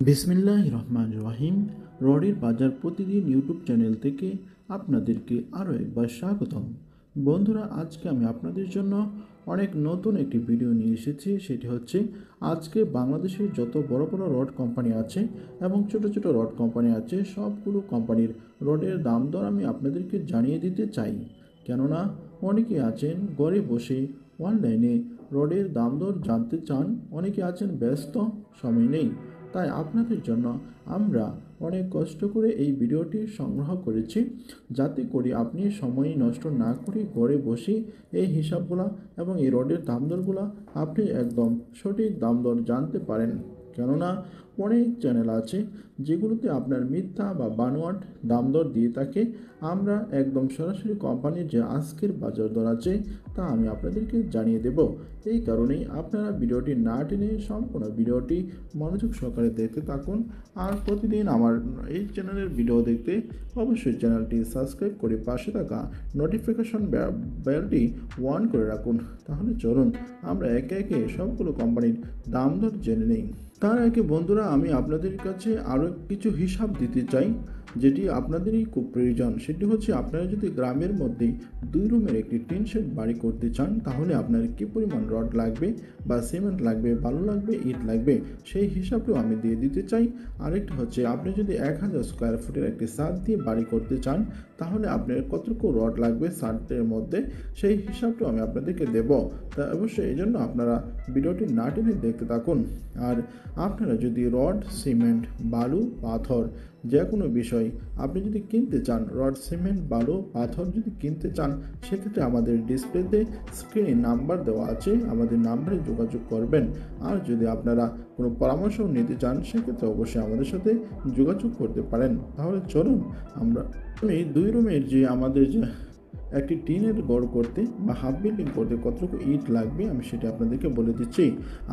বিসমিল্লাহির রহমানির রহিম। রডের বাজার প্রতিদিন ইউটিউব চ্যানেল থেকে আপনাদেরকে আরও একবার স্বাগতম। বন্ধুরা, আজকে আমি আপনাদের জন্য অনেক নতুন একটি ভিডিও নিয়ে এসেছি। সেটি হচ্ছে আজকে বাংলাদেশের যত বড় বড় রড কোম্পানি আছে এবং ছোট ছোট রড কোম্পানি আছে, সবগুলো কোম্পানির রডের দাম দর আমি আপনাদেরকে জানিয়ে দিতে চাই। কেননা অনেকে আছেন ঘরে বসে অনলাইনে রডের দাম দর জানতে চান, অনেকে আছেন ব্যস্ত, সময় নেই। তাই আপনাদের জন্য আমরা অনেক কষ্ট করে এই ভিডিওটি সংগ্রহ করেছি, যাতে করে আপনি সময় নষ্ট না করে ঘরে বসে এই হিসাবগুলো এবং এই রডের দাম দরগুলো আপনি একদম সঠিক দাম দর জানতে পারেন। কেননা অনেক চ্যানেল আছে যেগুলোতে আপনার মিথ্যা বা বানোয়াট দাম দর দিয়ে থাকে। আমরা একদম সরাসরি কোম্পানির যে আজকের বাজার দর আছে তা আমি আপনাদেরকে জানিয়ে দেব। এই কারণেই আপনারা ভিডিওটি না টেনে সম্পূর্ণ ভিডিওটি মনোযোগ সহকারে দেখতে থাকুন। আর প্রতিদিন আমার এই চ্যানেলের ভিডিও দেখতে অবশ্যই চ্যানেলটি সাবস্ক্রাইব করে পাশে থাকা নোটিফিকেশন বেলটি অন করে রাখুন। তাহলে চলুন আমরা একে একে সবগুলো কোম্পানির দাম দর জেনে নিই। তার আগে বন্ধুরা, আমি আপনাদের কাছে আরও কিছু হিসাব দিতে চাই যেটি আপনাদেরই খুব প্রয়োজন। সেটি হচ্ছে, আপনারা যদি গ্রামের মধ্যেই 2 রুমের একটি টিন শেড বাড়ি করতে চান, তাহলে আপনার কী পরিমাণ রড লাগবে বা সিমেন্ট লাগবে, বালু লাগবে, ইট লাগবে, সেই হিসাবটাও আমি দিয়ে দিতে চাই। আরেকটি হচ্ছে, আপনি যদি 1000 স্কোয়ার ফুটের একটি ছাদ দিয়ে বাড়ি করতে চান, তাহলে আপনার কতটুকু রড লাগবে ছাদের মধ্যে, সেই হিসাবটাও আমি আপনাদেরকে দেব। তা অবশ্যই এই জন্য আপনারা ভিডিওটি না টেনে দেখতে থাকুন। আর আপনারা যদি রড, সিমেন্ট, বালু, পাথর যে কোনো বিষয় আপনি যদি কিনতে চান, রড, সিমেন্ট, বালু, পাথর যদি কিনতে চান, সেক্ষেত্রে আমাদের ডিসপ্লেতে স্ক্রিনে নাম্বার দেওয়া আছে, আমাদের নাম্বারে যোগাযোগ করবেন। আর যদি আপনারা কোনো পরামর্শ নিতে চান, সেক্ষেত্রে অবশ্যই আমাদের সাথে যোগাযোগ করতে পারেন। তাহলে চলুন আমরা 2 রুমের যে আমাদের যে একটি টিনের ঘর করতে বা হাফ বিল্ডিং করতে কতটুকু ইট লাগবে আমি সেটা আপনাদেরকে বলে দিচ্ছি।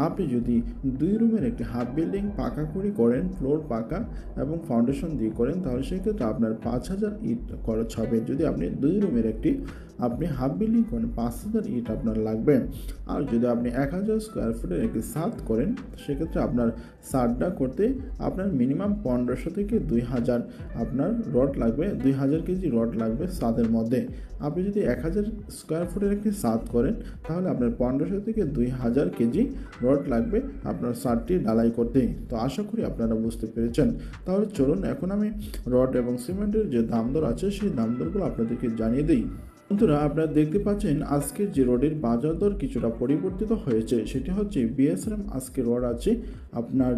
আপনি যদি 2 রুমের একটি হাফ বিল্ডিং পাকা করে করেন, ফ্লোর পাকা এবং ফাউন্ডেশন দিয়ে করেন, তাহলে সেক্ষেত্রে আপনার 5000 ইট খরচ হবে। যদি আপনি 2 রুমের একটি হাফ বিল্ডিং করেন, 5000 ইট আপনার লাগবে। আর যদি আপনি 1000 স্কোয়ার ফুটের একটি ছাদ করেন, সেক্ষেত্রে আপনার ছাদটা করতে আপনার মিনিমাম 1500 থেকে 2000 আপনার রড লাগবে, 2000 কেজি রড লাগবে ছাদের মধ্যে। আপনি যদি 1000 স্কোয়ার ফুটের একটি ছাদ করেন, তাহলে আপনার 1500 থেকে 2000 কেজি রড লাগবে আপনার ছাদটি ঢালাই করতে। তো আশা করি আপনারা বুঝতে পেরেছেন। তাহলে চলুন এখন আমি রড এবং সিমেন্টের যে দাম দর আছে সেই দাম দরগুলো আপনাদেরকে জানিয়ে দিই। বন্ধুরা, আপনারা দেখতে পাচ্ছেন আজকের যে রডের বাজার দর কিছুটা পরিবর্তিত হয়েছে। সেটি হচ্ছে, বিএসআরএম আজকে রড আছে আপনার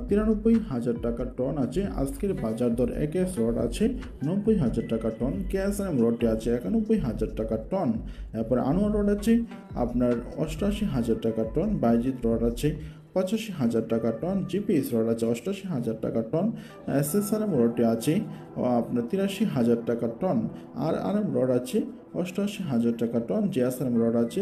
93,000 টাকা টন আছে আজকের বাজার দর। একেএস রড আছে 90,000 টাকা টন। কেএসআরএম রডটি আছে 91,000 টাকা টন। এরপর আনোয়ার রড আছে আপনার 88,000 টাকা টন। বাইজিৎ রড আছে 85,000 টাকা টন। জিপিএস রড আছে 88,000 টাকা টন। এসএসআরএম রডটি আছে আপনার 83,000 টাকা টন। আর আরএম রড আছে 88,000 টাকা টন। জিএসআরএম রড আছে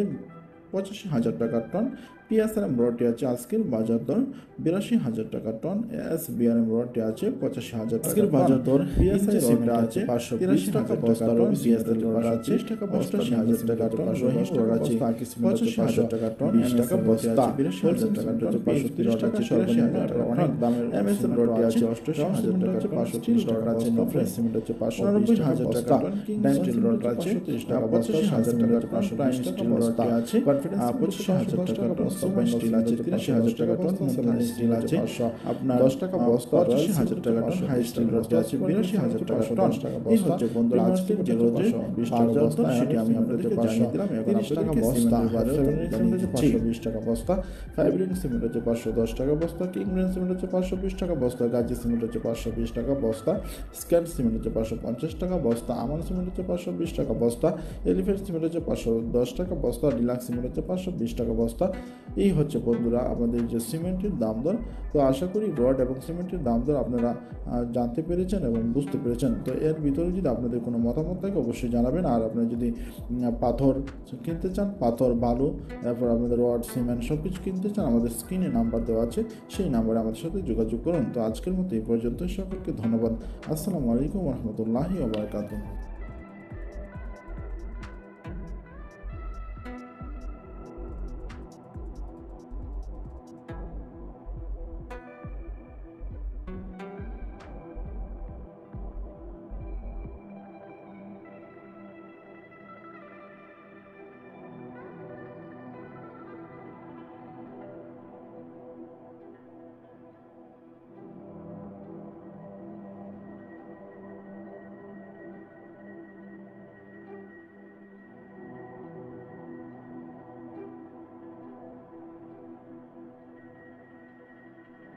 85,000 টাকা টন। পিএসআরএম রডটি আছে আজকের বাজার দর 82,000 টাকা টন। এসবিআরএম রডটি আছে 85,000 টাকা আজকের বাজার দর। পিএসআই রডটি আছে 530 টাকা বস্তা টন। বিএসএল রড আছে 88,000 টাকা টন। রহিম রড আছে 85,000 টাকা টন। 20 টাকা বস্তা 82,000 টাকা টন। 530 টাকা সর্বনিম্ন টাকা অনেক দামের। এমএসএল রডটি আছে 88,000 টাকা। 530 রড আছে। নফরেস সিমেন্ট আছে 590,000 টাকা টন। ডাইনস্টিল রড আছে 30 টাকা বস্তা 85,000 টাকা টন। প্রাইম স্টিল রডটি আছে 25,000 টাকা টন। সুপার স্টিল আছে 83,000 টাকা টন। মুনতানি স্টিল আছে আপনার 10 টাকা বস্তা 85,000 টাকা টন। হাই স্টিল রডটি আছে 82,000 টাকা টন। এই হচ্ছে বন্ধুরা আজকে যে রোজে 20 টাকা বস্তা, সেটি আমি আপনাদেরকে জানিয়ে দিলাম। 30 টাকা বস্তা 520 টাকা বস্তা। ফাইব্রিন সিমেন্ট হচ্ছে 510 টাকা বস্তা। কিংগ্রেন সিমেন্ট হচ্ছে 520 টাকা বস্তা। গাজী সিমেন্ট হচ্ছে 520 টাকা বস্তা। স্ক্যাট সিমেন্ট হচ্ছে 550 টাকা বস্তা। আমান সিমেন্ট হচ্ছে 520 টাকা বস্তা। এলিফ্যান্ট সিমেন্ট হচ্ছে 510 টাকা বস্তা। ডিলাক্স সিমেন্ট হচ্ছে 520 টাকা বস্তা। এই হচ্ছে বন্ধুরা আমাদের যে সিমেন্টের দাম দর। তো আশা করি রড এবং সিমেন্টের দাম দর আপনারা জানতে পেরেছেন এবং বুঝতে পেরেছেন। তো এর ভিতরে যদি আপনাদের কোনো মতামত থাকে অবশ্যই জানাবেন। আর আপনারা যদি পাথর কিনতে চান, পাথর, বালু, তারপর আপনাদের রড, সিমেন্ট সব কিছু কিনতে চান, আমাদের স্ক্রিনে নাম্বার দেওয়া আছে, সেই নাম্বারে আমাদের সাথে যোগাযোগ করুন। তো আজকের মতো এই পর্যন্ত। সকলকে ধন্যবাদ। আসসালামু আলাইকুম রহমতুল্লাহি ওয়া বারাকাতুহু।